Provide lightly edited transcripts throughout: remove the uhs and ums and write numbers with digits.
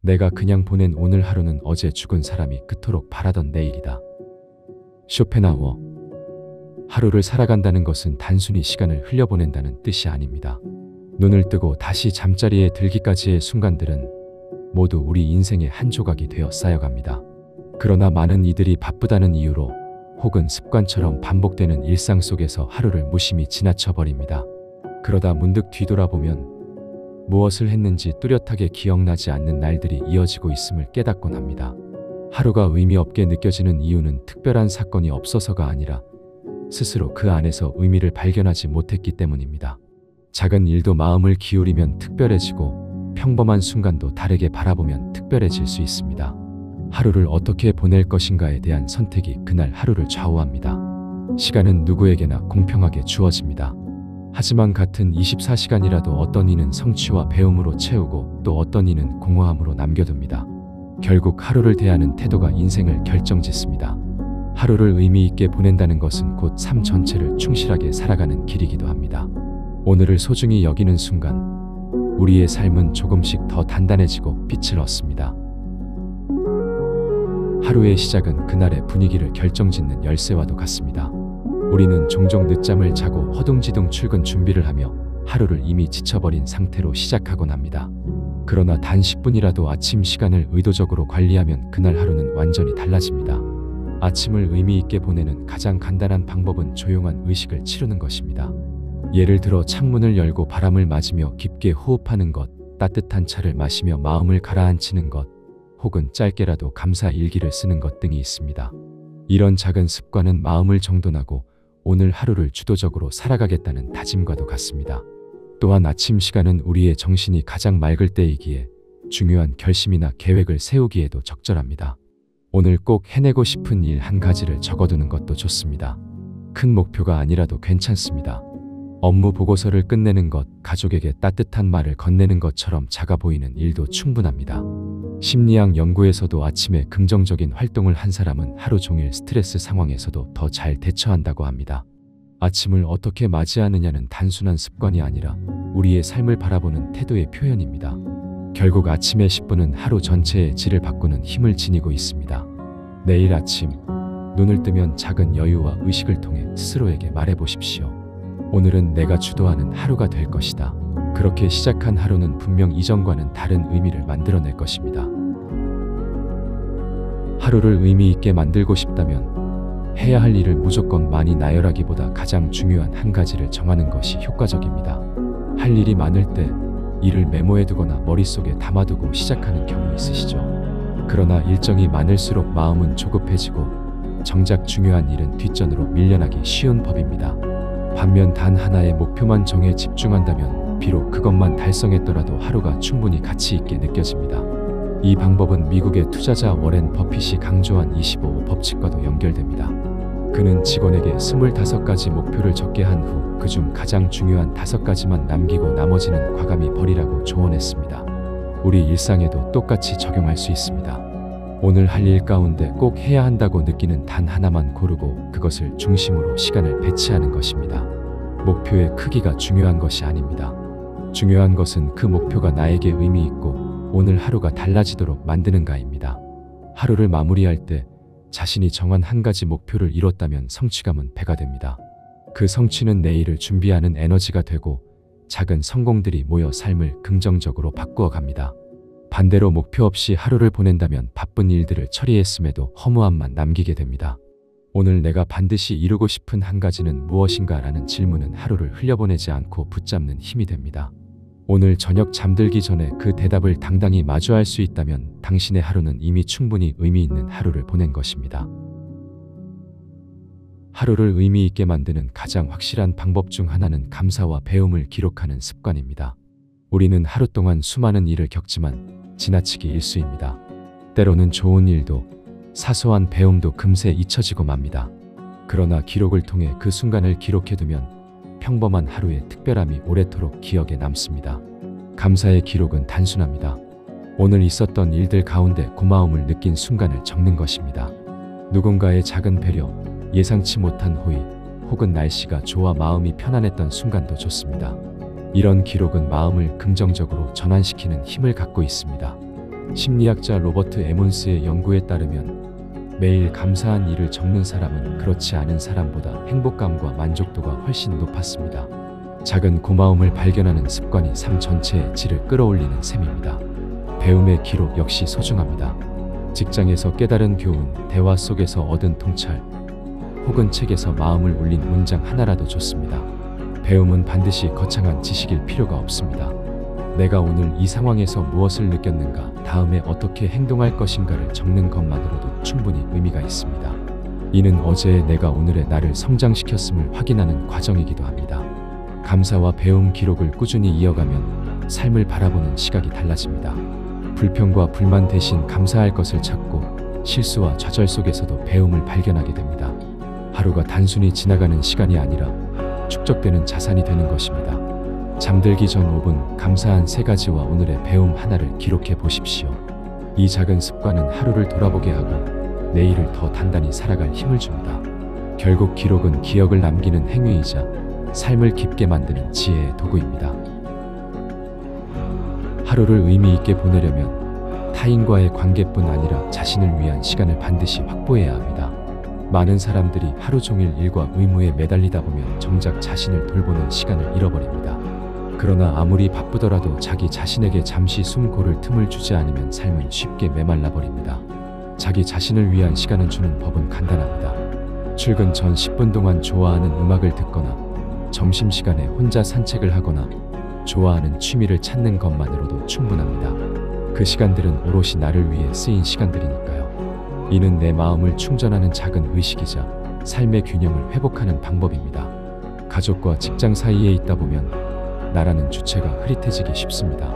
내가 그냥 보낸 오늘 하루는 어제 죽은 사람이 그토록 바라던 내일이다. 쇼펜하우어. 하루를 살아간다는 것은 단순히 시간을 흘려보낸다는 뜻이 아닙니다. 눈을 뜨고 다시 잠자리에 들기까지의 순간들은 모두 우리 인생의 한 조각이 되어 쌓여갑니다. 그러나 많은 이들이 바쁘다는 이유로 혹은 습관처럼 반복되는 일상 속에서 하루를 무심히 지나쳐버립니다. 그러다 문득 뒤돌아보면 무엇을 했는지 뚜렷하게 기억나지 않는 날들이 이어지고 있음을 깨닫곤 합니다. 하루가 의미 없게 느껴지는 이유는 특별한 사건이 없어서가 아니라 스스로 그 안에서 의미를 발견하지 못했기 때문입니다. 작은 일도 마음을 기울이면 특별해지고 평범한 순간도 다르게 바라보면 특별해질 수 있습니다. 하루를 어떻게 보낼 것인가에 대한 선택이 그날 하루를 좌우합니다. 시간은 누구에게나 공평하게 주어집니다. 하지만 같은 24시간이라도 어떤 이는 성취와 배움으로 채우고 또 어떤 이는 공허함으로 남겨둡니다. 결국 하루를 대하는 태도가 인생을 결정짓습니다. 하루를 의미 있게 보낸다는 것은 곧 삶 전체를 충실하게 살아가는 길이기도 합니다. 오늘을 소중히 여기는 순간 우리의 삶은 조금씩 더 단단해지고 빛을 얻습니다. 하루의 시작은 그날의 분위기를 결정짓는 열쇠와도 같습니다. 우리는 종종 늦잠을 자고 허둥지둥 출근 준비를 하며 하루를 이미 지쳐버린 상태로 시작하곤 합니다. 그러나 단 10분이라도 아침 시간을 의도적으로 관리하면 그날 하루는 완전히 달라집니다. 아침을 의미 있게 보내는 가장 간단한 방법은 조용한 의식을 치르는 것입니다. 예를 들어 창문을 열고 바람을 맞으며 깊게 호흡하는 것, 따뜻한 차를 마시며 마음을 가라앉히는 것, 혹은 짧게라도 감사 일기를 쓰는 것 등이 있습니다. 이런 작은 습관은 마음을 정돈하고 오늘 하루를 주도적으로 살아가겠다는 다짐과도 같습니다. 또한 아침 시간은 우리의 정신이 가장 맑을 때이기에 중요한 결심이나 계획을 세우기에도 적절합니다. 오늘 꼭 해내고 싶은 일 한 가지를 적어두는 것도 좋습니다. 큰 목표가 아니라도 괜찮습니다. 업무 보고서를 끝내는 것, 가족에게 따뜻한 말을 건네는 것처럼 작아 보이는 일도 충분합니다. 심리학 연구에서도 아침에 긍정적인 활동을 한 사람은 하루 종일 스트레스 상황에서도 더 잘 대처한다고 합니다. 아침을 어떻게 맞이하느냐는 단순한 습관이 아니라 우리의 삶을 바라보는 태도의 표현입니다. 결국 아침의 10분은 하루 전체의 질을 바꾸는 힘을 지니고 있습니다. 내일 아침 눈을 뜨면 작은 여유와 의식을 통해 스스로에게 말해보십시오. 오늘은 내가 주도하는 하루가 될 것이다. 그렇게 시작한 하루는 분명 이전과는 다른 의미를 만들어낼 것입니다. 하루를 의미 있게 만들고 싶다면 해야 할 일을 무조건 많이 나열하기보다 가장 중요한 한 가지를 정하는 것이 효과적입니다. 할 일이 많을 때 일을 메모해두거나 머릿속에 담아두고 시작하는 경우 있으시죠? 그러나 일정이 많을수록 마음은 조급해지고 정작 중요한 일은 뒷전으로 밀려나기 쉬운 법입니다. 반면 단 하나의 목표만 정해 집중한다면 비록 그것만 달성했더라도 하루가 충분히 가치 있게 느껴집니다. 이 방법은 미국의 투자자 워렌 버핏이 강조한 25 법칙과도 연결됩니다. 그는 직원에게 25가지 목표를 적게 한 후 그중 가장 중요한 5가지만 남기고 나머지는 과감히 버리라고 조언했습니다. 우리 일상에도 똑같이 적용할 수 있습니다. 오늘 할 일 가운데 꼭 해야 한다고 느끼는 단 하나만 고르고 그것을 중심으로 시간을 배치하는 것입니다. 목표의 크기가 중요한 것이 아닙니다. 중요한 것은 그 목표가 나에게 의미 있고 오늘 하루가 달라지도록 만드는가입니다. 하루를 마무리할 때 자신이 정한 한 가지 목표를 이뤘다면 성취감은 배가 됩니다. 그 성취는 내일을 준비하는 에너지가 되고 작은 성공들이 모여 삶을 긍정적으로 바꾸어 갑니다. 반대로 목표 없이 하루를 보낸다면 바쁜 일들을 처리했음에도 허무함만 남기게 됩니다. 오늘 내가 반드시 이루고 싶은 한 가지는 무엇인가 라는 질문은 하루를 흘려보내지 않고 붙잡는 힘이 됩니다. 오늘 저녁 잠들기 전에 그 대답을 당당히 마주할 수 있다면 당신의 하루는 이미 충분히 의미 있는 하루를 보낸 것입니다. 하루를 의미 있게 만드는 가장 확실한 방법 중 하나는 감사와 배움을 기록하는 습관입니다. 우리는 하루 동안 수많은 일을 겪지만 지나치기 일쑤입니다. 때로는 좋은 일도 사소한 배움도 금세 잊혀지고 맙니다. 그러나 기록을 통해 그 순간을 기록해두면 평범한 하루의 특별함이 오래도록 기억에 남습니다. 감사의 기록은 단순합니다. 오늘 있었던 일들 가운데 고마움을 느낀 순간을 적는 것입니다. 누군가의 작은 배려, 예상치 못한 호의, 혹은 날씨가 좋아 마음이 편안했던 순간도 좋습니다. 이런 기록은 마음을 긍정적으로 전환시키는 힘을 갖고 있습니다. 심리학자 로버트 에몬스의 연구에 따르면 매일 감사한 일을 적는 사람은 그렇지 않은 사람보다 행복감과 만족도가 훨씬 높았습니다. 작은 고마움을 발견하는 습관이 삶 전체의 질을 끌어올리는 셈입니다. 배움의 기록 역시 소중합니다. 직장에서 깨달은 교훈, 대화 속에서 얻은 통찰, 혹은 책에서 마음을 울린 문장 하나라도 좋습니다. 배움은 반드시 거창한 지식일 필요가 없습니다. 내가 오늘 이 상황에서 무엇을 느꼈는가, 다음에 어떻게 행동할 것인가를 적는 것만으로도 충분히 의미가 있습니다. 이는 어제의 내가 오늘의 나를 성장시켰음을 확인하는 과정이기도 합니다. 감사와 배움 기록을 꾸준히 이어가면 삶을 바라보는 시각이 달라집니다. 불평과 불만 대신 감사할 것을 찾고 실수와 좌절 속에서도 배움을 발견하게 됩니다. 하루가 단순히 지나가는 시간이 아니라 축적되는 자산이 되는 것입니다. 잠들기 전 5분 감사한 3가지와 오늘의 배움 하나를 기록해 보십시오. 이 작은 습관은 하루를 돌아보게 하고 내일을 더 단단히 살아갈 힘을 줍니다. 결국 기록은 기억을 남기는 행위이자 삶을 깊게 만드는 지혜의 도구입니다. 하루를 의미 있게 보내려면 타인과의 관계뿐 아니라 자신을 위한 시간을 반드시 확보해야 합니다. 많은 사람들이 하루 종일 일과 의무에 매달리다 보면 정작 자신을 돌보는 시간을 잃어버립니다. 그러나 아무리 바쁘더라도 자기 자신에게 잠시 숨 고를 틈을 주지 않으면 삶은 쉽게 메말라 버립니다. 자기 자신을 위한 시간을 주는 법은 간단합니다. 출근 전 10분 동안 좋아하는 음악을 듣거나, 점심시간에 혼자 산책을 하거나, 좋아하는 취미를 찾는 것만으로도 충분합니다. 그 시간들은 오롯이 나를 위해 쓰인 시간들이니까요. 이는 내 마음을 충전하는 작은 의식이자 삶의 균형을 회복하는 방법입니다. 가족과 직장 사이에 있다 보면 나라는 주체가 흐릿해지기 쉽습니다.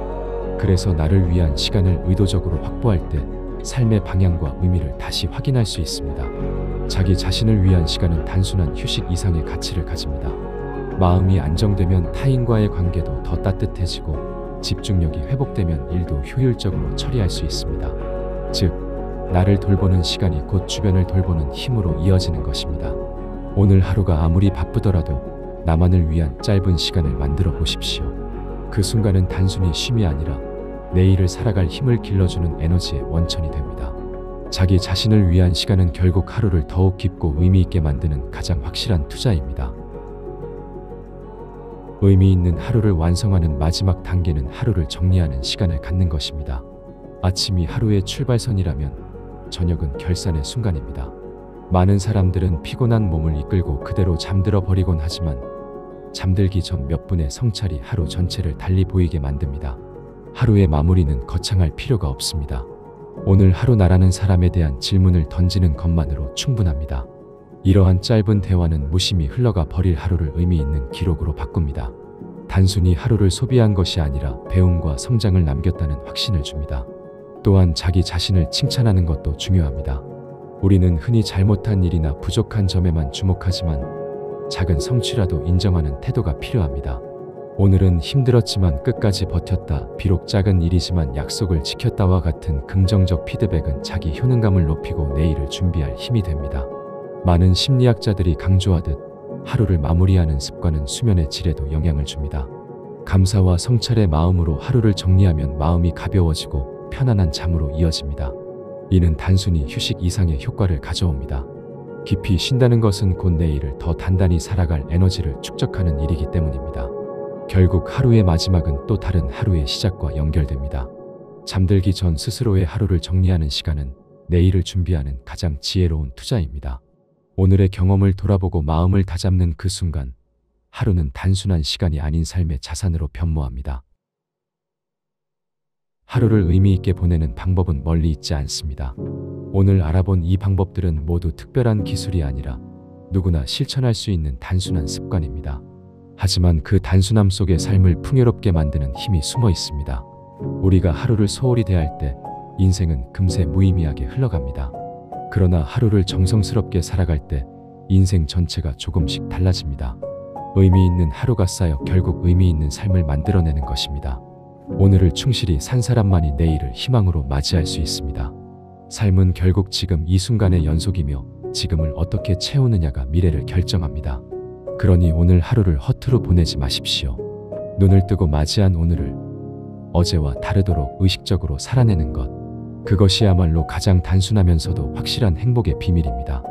그래서 나를 위한 시간을 의도적으로 확보할 때 삶의 방향과 의미를 다시 확인할 수 있습니다. 자기 자신을 위한 시간은 단순한 휴식 이상의 가치를 가집니다. 마음이 안정되면 타인과의 관계도 더 따뜻해지고, 집중력이 회복되면 일도 효율적으로 처리할 수 있습니다. 즉, 나를 돌보는 시간이 곧 주변을 돌보는 힘으로 이어지는 것입니다. 오늘 하루가 아무리 바쁘더라도 나만을 위한 짧은 시간을 만들어 보십시오. 그 순간은 단순히 쉼이 아니라 내일을 살아갈 힘을 길러주는 에너지의 원천이 됩니다. 자기 자신을 위한 시간은 결국 하루를 더욱 깊고 의미 있게 만드는 가장 확실한 투자입니다. 의미 있는 하루를 완성하는 마지막 단계는 하루를 정리하는 시간을 갖는 것입니다. 아침이 하루의 출발선이라면 저녁은 결산의 순간입니다. 많은 사람들은 피곤한 몸을 이끌고 그대로 잠들어 버리곤 하지만 잠들기 전 몇 분의 성찰이 하루 전체를 달리 보이게 만듭니다. 하루의 마무리는 거창할 필요가 없습니다. 오늘 하루 나라는 사람에 대한 질문을 던지는 것만으로 충분합니다. 이러한 짧은 대화는 무심히 흘러가 버릴 하루를 의미 있는 기록으로 바꿉니다. 단순히 하루를 소비한 것이 아니라 배움과 성장을 남겼다는 확신을 줍니다. 또한 자기 자신을 칭찬하는 것도 중요합니다. 우리는 흔히 잘못한 일이나 부족한 점에만 주목하지만 작은 성취라도 인정하는 태도가 필요합니다. 오늘은 힘들었지만 끝까지 버텼다, 비록 작은 일이지만 약속을 지켰다와 같은 긍정적 피드백은 자기 효능감을 높이고 내일을 준비할 힘이 됩니다. 많은 심리학자들이 강조하듯 하루를 마무리하는 습관은 수면의 질에도 영향을 줍니다. 감사와 성찰의 마음으로 하루를 정리하면 마음이 가벼워지고 편안한 잠으로 이어집니다. 이는 단순히 휴식 이상의 효과를 가져옵니다. 깊이 쉰다는 것은 곧 내일을 더 단단히 살아갈 에너지를 축적하는 일이기 때문입니다. 결국 하루의 마지막은 또 다른 하루의 시작과 연결됩니다. 잠들기 전 스스로의 하루를 정리하는 시간은 내일을 준비하는 가장 지혜로운 투자입니다. 오늘의 경험을 돌아보고 마음을 다잡는 그 순간, 하루는 단순한 시간이 아닌 삶의 자산으로 변모합니다. 하루를 의미 있게 보내는 방법은 멀리 있지 않습니다. 오늘 알아본 이 방법들은 모두 특별한 기술이 아니라 누구나 실천할 수 있는 단순한 습관입니다. 하지만 그 단순함 속에 삶을 풍요롭게 만드는 힘이 숨어 있습니다. 우리가 하루를 소홀히 대할 때 인생은 금세 무의미하게 흘러갑니다. 그러나 하루를 정성스럽게 살아갈 때 인생 전체가 조금씩 달라집니다. 의미 있는 하루가 쌓여 결국 의미 있는 삶을 만들어내는 것입니다. 오늘을 충실히 산 사람만이 내일을 희망으로 맞이할 수 있습니다. 삶은 결국 지금 이 순간의 연속이며 지금을 어떻게 채우느냐가 미래를 결정합니다. 그러니 오늘 하루를 허투루 보내지 마십시오. 눈을 뜨고 맞이한 오늘을 어제와 다르도록 의식적으로 살아내는 것, 그것이야말로 가장 단순하면서도 확실한 행복의 비밀입니다.